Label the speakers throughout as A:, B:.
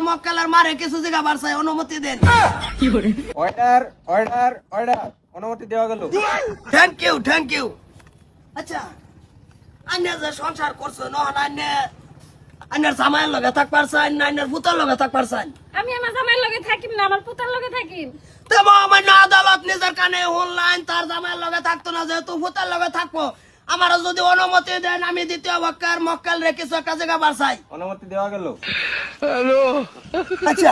A: মক্কেলের মারে কিছু জায়গা বাড়ছাই অনুমতি দেন।
B: অর্ডার অর্ডার অর্ডার, অনুমতি দেওয়া গেল।
A: Thank you. আচ্ছা আন্যা যে সংসার করছো নহন আন্যার জামাইয়ের লগে থাক পারছেন না আন্যার পুতার লগে থাক পারছেন?
C: আমি আমার জামাইয়ের লগে থাকিম না, আমার পুতার লগে থাকিম।
A: তো মহামান্য আদালত নিজের কানে অনলাইন তার জামাইয়ের লগে থাকতো না, যেহেতু পুতার লগে থাকবো আমার যদি অনুমতি দেন আমি দ্বিতীয় পক্ষের মক্কেল রে কিছু একটা জায়গা বাড়ছাই।
B: অনুমতি দেওয়া গেল।
A: আচ্ছা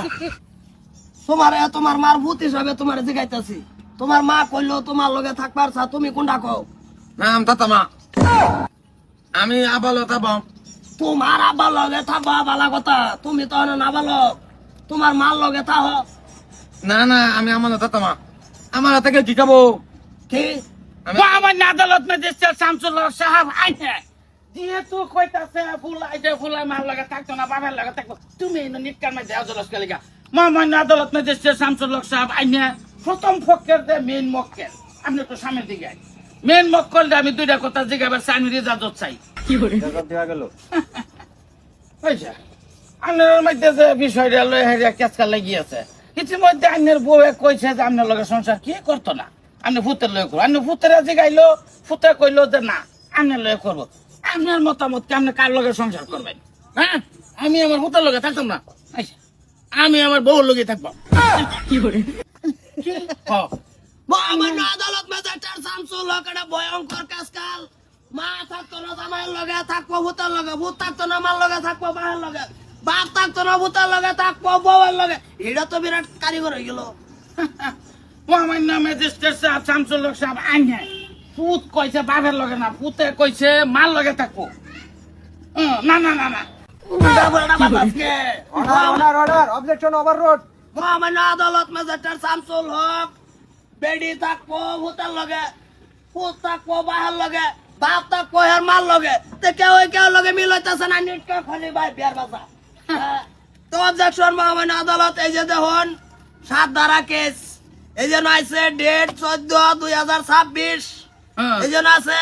A: তোমার মার ভূত হিসাবে তোমার জিগাইতেছি, তোমার মা কইলো তোমার লগে থাকবার চা, তুমি কোনটা কও?
D: নাম তাতামা, আমি আবালত আবাম।
A: তোমার আব্বার লগে থাকবা বালা কথা, তুমি তো নাবালক, তোমার মার লগে থাহ।
D: না না, আমি আমানত তাতামা। আমার থেকে কি খাবো?
A: কি
E: আমার আদালত ম্যাজিস্ট্রেট শামসুল হক সাহেব আইনে যেহেতু কইতাছে ফুলাই মার লাগে থাকতো না, বাবার লাগে থাকতো, তুমি নিকার মাঝে আদালত কালিকা মহামান্য আদালত ম্যাজিস্ট্রেট শামসুল হক সাহেব আইনে প্রথম পক্ষের যে মেইন মক্কেল, আপনি তো সামনের দিকে মেইন মক্কেল আমি দুইটা কথা জিজ্ঞাসা চাই, আমি রেজাজত চাই।
B: ইজাজত দেওয়া গেল।
E: হয়েছে আপনার মধ্যে যে বিষয়টা লয়ে হেরিয়া কেঁচকা লাগিয়েছে, ইতিমধ্যে আইনের বউ কইছে যে আপনার লগে সংসার কি করতো না, আপনি ভূতের লয়ে করবো। আপনি ভূতের জিগাইলো, ভূতে কইলো যে না আপনার লয়ে করবো। আপনার মতামত কি আপনি কার লগে সংসার করবেন? হ্যাঁ, আমি আমার ভূতের লগে থাকতাম না, আচ্ছা, আমি আমার বউর লগে থাকবো।
A: মহামান্য আদালত ম্যাজিস্ট্রেট শামসুল হক একটা ভয়ঙ্কর কাজকাল। মা থাকতো না জামাইয়ের লগে থাকবো ভূতের লগে, ভূত থাকতো না মার লগে থাকবো বাবার লগে, বাপ থাকতো না ভূতের লগে থাকবো বউয়ের লগে। এটা তো বিরাট কারিগর হয়ে গেল।
E: মহামান্য ম্যাজিস্ট্রেট সাহেব শামসুল হক সাহেব আইনে ভূত কইছে বাপের লগে না, ভূতে কইছে মার লগে থাকবো। না না না না,
B: অর্ডার অর্ডার, অবজেকশন ওভাররোড।
A: মহামান্য আদালত ম্যাজিস্ট্রেট শামসুল হক বেডি থাকবো ভূতের লগে, ভূত থাকবো বাহার লগে, বাপ থাকবো হের মার লগে, তো কেউ লগে মিল হইতেছে না, নিটকা খালি ভাই বিয়ার বাসা। তো অবজেকশন মহামান্য আদালত, এই যে দেখুন 7 ধারা কেস, এই জন্য আছে ডেট 14/2026, এই জন্য আছে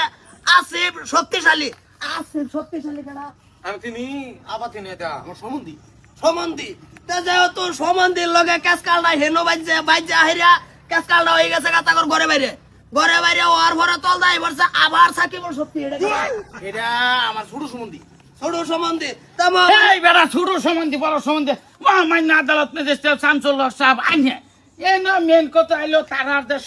A: আসিফ শক্তিশালী। আসিফ শক্তিশালী কেনা
D: আমি তিনি আবার তিনি এটা আমার সম্বন্ধী।
A: সম্বন্ধী, তো যেহেতু সম্বন্ধীর লগে কাজকালটা হেনো বাইজে আহিরা কাজকালটা হয়ে গেছে গাতাকর ঘরে বাইরে ওর ভরে তল দাই বলছে আবার সাকিব সত্যি
D: এটা আমার ছোট সম্বন্ধী।
A: ছোট সম্বন্ধী তেমন
E: এই বেড়া ছোট সম্বন্ধী বড় সম্বন্ধী মহামান্য আদালত ম্যাজিস্ট্রেট শামসুল হক সাহেব আইনে এই না মেন কথা হইলো তার যে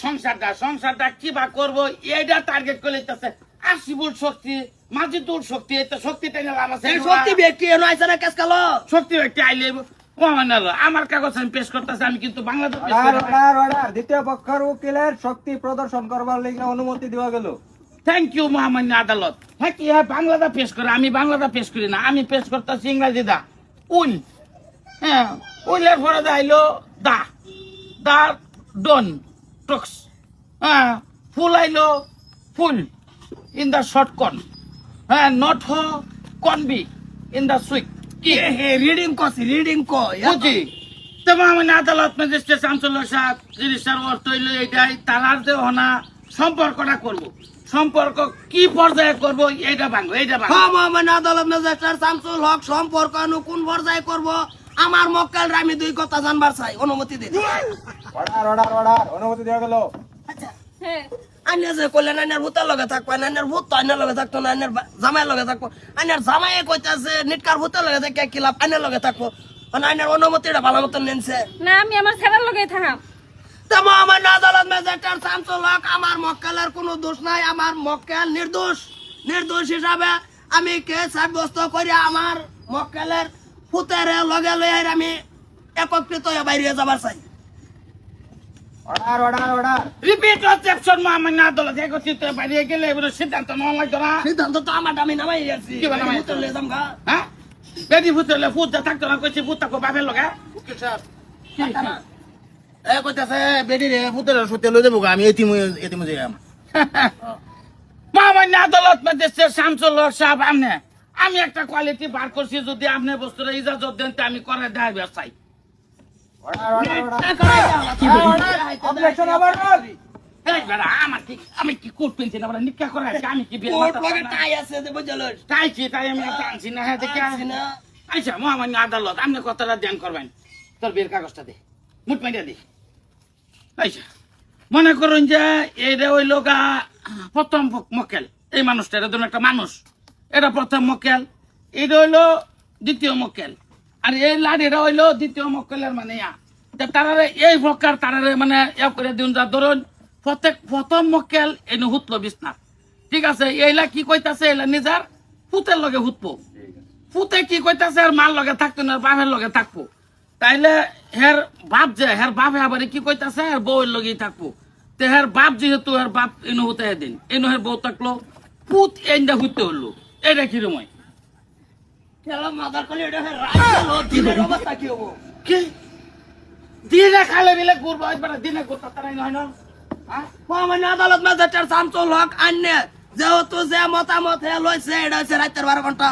E: সংসারটা কিবা করবো এইটা টার্গেট করে লিখতেছে। আসিবুল শক্তি, মাজিদুল শক্তি, এটা শক্তি টেনে লাভ আছে।
A: সত্যি ব্যক্তি এনো আইছে না কাজকালো
E: শক্তি ব্যক্তি আইলে মহামান্য আমার কাগজ আমি পেশ করতেছি, আমি কিন্তু বাংলাদেশ
B: অর্ডার অর্ডার, দ্বিতীয় পক্ষের উকিলের শক্তি প্রদর্শন করবার লাগি অনুমতি দেওয়া গেল।
E: থ্যাংক ইউ মহামান্য আদালত। হ্যাঁ কি হ্যাঁ বাংলাটা পেশ করে, আমি বাংলাটা পেশ করি না, আমি পেশ করতেছি ইংরাজিদা উইল। হ্যাঁ উইলের পরে দাইলো দা দা ডন টক্স। হ্যাঁ ফুল আইলো ফুল ইন দা শর্ট কর্ন। হ্যাঁ নট হ কনবি ইন দা সুইক। কি
A: রিডিং কো
E: বুঝি তো মহামান্য আদালত ম্যাজিস্ট্রেট শামসুল হক সাহেব জিনিসটার অর্থ হইলো এটাই, তারার যে হনা সম্পর্কটা করবো, সম্পর্ক কি পর্যায়ে করবো এইটা ভাঙবো, এইটা ভাঙবো।
A: মহামান্য আদালত ম্যাজিস্ট্রেট শামসুল হক সম্পর্ক কোন পর্যায়ে করব আমার মক্কেল আমি 2 কথা জানবার চাই, অনুমতি দিন।
B: অর্ডার অর্ডার অর্ডার, অনুমতি দেওয়া গেল।
A: আচ্ছা
C: হ্যাঁ
A: আইনের যে করলেন আইনের ভূতের লগে থাকবো, আইনের ভূত তো আইনের লগে থাকতো না, আইনের জামাইয়ের লগে থাকবো, আইনের জামাইয়ে কইতাছে নিটকার ভূতের লগে থাকে কি লাভ, আইনের লগে থাকবো, মানে আইনের অনুমতিটা ভালো মতন নেনছে।
C: না, আমি আমার ছেলের লগে থাকাম।
A: তো মহামান্য আদালত ম্যাজিস্ট্রেট শামসুল হক আমার মক্কেলের কোনো দোষ নাই, আমার মক্কেল নির্দোষ হিসাবে আমি কেস সাব্যস্ত করে আমার মক্কেলের ভূতের লগে লয়ে আমি একত্রিত হয়ে বাইরে যাবার চাই।
B: Order order order,
E: repeat objection মহামান্য আদালত একত্রিত বাইরে গেলে এবারে সিদ্ধান্ত নেওয়া লাগতো না।
A: সিদ্ধান্ত তো আমার আমি নামাই আছি,
E: কি বানামাই?
A: ভূতের লয়ে যাম গা।
E: হ্যাঁ বেদি ভূতের ভূত থাকতো না, কইছি ভূত থাকবো বাপের লগে।
D: কইতাছে বেডি রে পুতের সত্যি লই যাবো, আমি এতিম যাই আমার।
E: মহামান্য আদালত ম্যাজিস্ট্রেট শামসুল হক সাহেব আমনে আমি একটা কোয়ালিটি বার করছি, যদি আপনি বস্তুটা ইজাজত দেন তো আমি করে দেয় ব্যবসায়।
B: Order order order, objection overruled.
E: এই বেড়া আমি কি কোট পেনছি না, নিকা করে আমি কি বিয়ে
A: কোর্ট লগে টাই আছে যে বুঝলস,
E: তাই কি তাই আমি একটা আনছি না। হ্যাঁ দেখে
A: আনছি না।
E: আচ্ছা মহামান্য আদালত আপনি কথাটা ধ্যান করবেন তোর বিয়ের কাগজটা দে মুঠ মাইরা দি আচ্ছা মনে করুন যে এইটা হইল গা প্রথম মক্কেল এই মানুষটা এটা ধরুন একটা মানুষ এটা প্রথম মক্কেল এটা হইলো দ্বিতীয় মক্কেল আর এই লাঠিটা হইলো দ্বিতীয় মক্কেলের মানে তারারে এই প্রকার তারারে মানে ইয়া করে দিন যা ধরুন প্রথম মক্কেল এনে হুতলো বিছনা ঠিক আছে এইলা কি কইতাছে এলা নিজের পুতের লগে হুতবো পুতে কি কইতাছে আর মার লগে থাকতো না বাপের লগে থাকবো তাইলে হের বাপ যে হের বাপে আবার কি কইতাছে হের বউয়ের লগেই থাকবো তো হের বাপ যেহেতু হের বাপ এনে হুতে দিন এনে হের বউ থাকলো পুত এনে হুতে হলো এটা কিরম হয়
A: খেলা মাদার কলি এটা রাইল দিনের অবস্থা কি হবো
E: কি দিনে খালে বিলে ঘুরবো একবার দিনে ঘুরতে তারাই নয় না
A: মহামান্য আদালত ম্যাজিস্ট্রেট শামসুল হক আইনে যেহেতু যে মতামত হে লইছে এটা হচ্ছে রাতের 12 ঘন্টা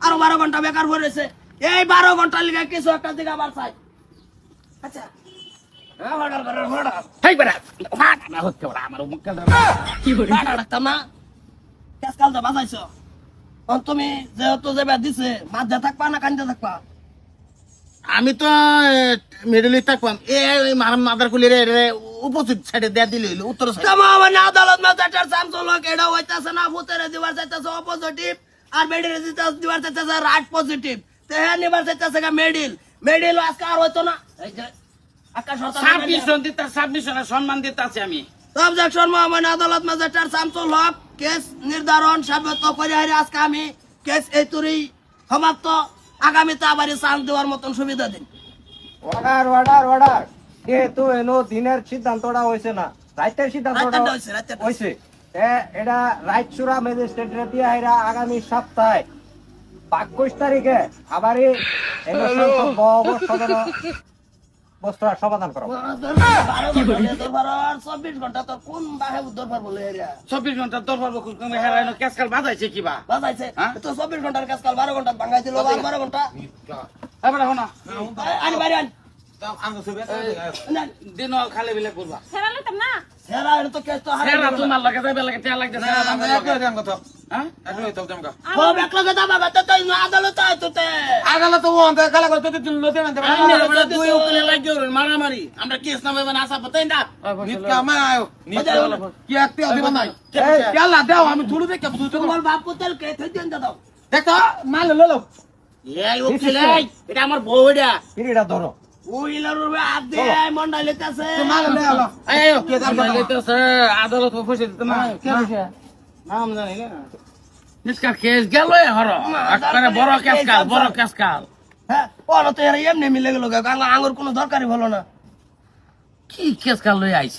A: আরো 12 ঘন্টা বেকার হয়েছে এই 12 ঘন্টা লিগে কিছু একটা দিকে আবার চাই আচ্ছা
E: তাই বেড়া ফাটা না হচ্ছে ওরা আমার মক্কেল
A: রাখতাম না কেসকাল তো বাজাইছো তুমি যেহেতু যে দিছে মাঝে থাকবা না কান্দে থাকবা
D: আমি তো মিডল ইস্ট থাকবাম এই মাদার কুলিরে উপস্থিত সাইডে দেয়া দিলে হইলো উত্তর সাইড
A: মানে আদালত ম্যাজিস্ট্রেট শামসুল হক এটা হইতাছে না ভূতেরে দিবার চাইতেছে অপোজিটিভ আর মেডিল দিবার চাইতেছে রাইট পজিটিভ তো হ্যাঁ নিবার চাইতেছে মেডিল আজকে আর হইতো না এই যে আকাশ
E: সাবমিশনের সম্মান দিতে আছে আমি
A: অবজেকশন মহামান্য আদালত ম্যাজিস্ট্রেট শামসুল হক কেস নির্ধারণ সাব্যস্ত করে হারে আজকে আমি কেস এই তুরি সমাপ্ত আগামীতে আবার চান্স দেওয়ার মতন সুবিধা দিন
B: অর্ডার অর্ডার অর্ডার যেহেতু এনো দিনের সিদ্ধান্তটা হয়েছে না রাইতের সিদ্ধান্তটা
A: রাইতেরটা হইছে, রাইতেরটা
B: হয়েছে এটা রাইটসুরা ম্যাজিস্ট্রেট দিয়ে এরা আগামী সপ্তাহে 22 তারিখে আবার বস্তুর সমাধান করো
A: 24 ঘন্টা তোর কোন বাহে উদ্ধার পারবো
E: 24 ঘন্টা তোর পারবো হেরাইনো ক্যাসকাল বাজাইছে কিবা
A: বাজাইছে
E: হ্যাঁ?
A: তো 24 ঘন্টার কাজ কাল 12 ঘন্টা ভাঙাই দিল 12 ঘন্টা
E: এবারে হনা
A: আনি বাড়ি আন
E: দিন খালে বিলে করবা
C: সেরা লইতাম না
A: সেরা এটা তো কেস তো
E: হেরা তোমার লাগে যাবে লাগে তে লাগতেছে হ্যাঁ
A: সব এক লগে দাবা গাতে তো আদালত আইতোতে
D: দুই উকিলে লাগে মারামারি আমরা কেস নামে মানে আসা পতাই না
A: তোমার বাপ পুতেল কে থই দেন দাও
D: এই উকিল এটা আমার বউ এটা
B: পিরিটা ধরো
A: উইলার রুবে হাত দিয়ে মন্ডালিতেছে
E: আদালত ফসে দিতে না
D: নাম জানি না
E: নিষ্কার কেস গেল হর একবারে বড় কেস কাল
A: হ্যাঁ ওরা তো এরা এমনি মিলে গেল আঙ্গুর কোনো দরকারই হলো না
E: কি কেস কাল লই আইছে